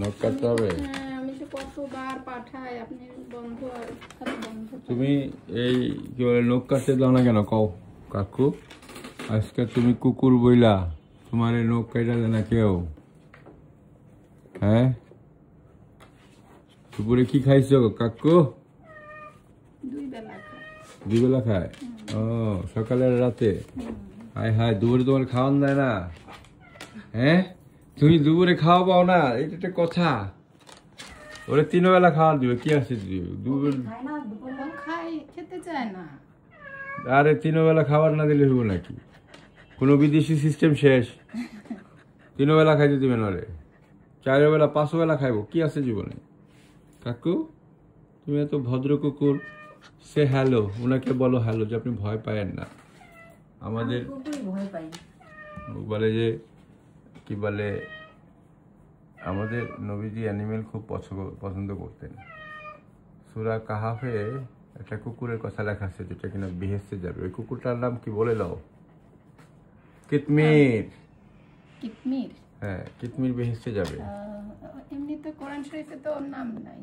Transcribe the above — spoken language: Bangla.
নখ কাটতে হবে। হ্যাঁ, আমি তো কতবার পাঠাই, আপনি বন্ধ আর বন্ধ। তুমি এই কি বলে নখ কাটতে দাও না কেন কও কাকু? আজকে তুমি কুকুর বইলা তোমার এই নখ কাটা দেয় না কেউ? হ্যাঁ, দুপুরে কি খাইছো কাকু? 2 বেলা খাই। 2 বেলা খায়? ও, সকালে আর রাতে? হায় হায়, দুপুরে তোমার খাওয়ান দেয় না? হ্যাঁ, তুমি দুপুরে খাওয়া পাও না, এটা একটা কথা। ওরে 3 বেলা খাওয়ার দিবে, কি আছে দুপুরে? খাই, খেতে চায় না। আরে 3 বেলা খাবার না দিলে হইব নাকি? কোনো বিদেশি সিস্টেম শেষ। 3 বেলা খাইতে দিবেন ওরে, 4 বেলা 5 বেলা খাইবো, কি আছে জীবনে? কাকু, তুমি এত ভদ্র কুকুর, সে হ্যালো, ওনাকে বলো হ্যালো, যে আপনি ভয় পায়েন না। আমাদের ভয় পাই বলে যে কি বলে, আমাদের নবীজি অ্যানিমেল খুব পছন্দ করতেন। সূরা কাহাফে একটা কুকুরের কথা লেখা আছে যেটা কিনা বেহেশতে যাবে। ওই কুকুরটার নাম কি বলে দাও? কিতমির। কিতমির? হ্যাঁ, কিতমির বেহেশতে যাবে। এমনিতে কোরআন শরীফে তো ওর নাম নাই।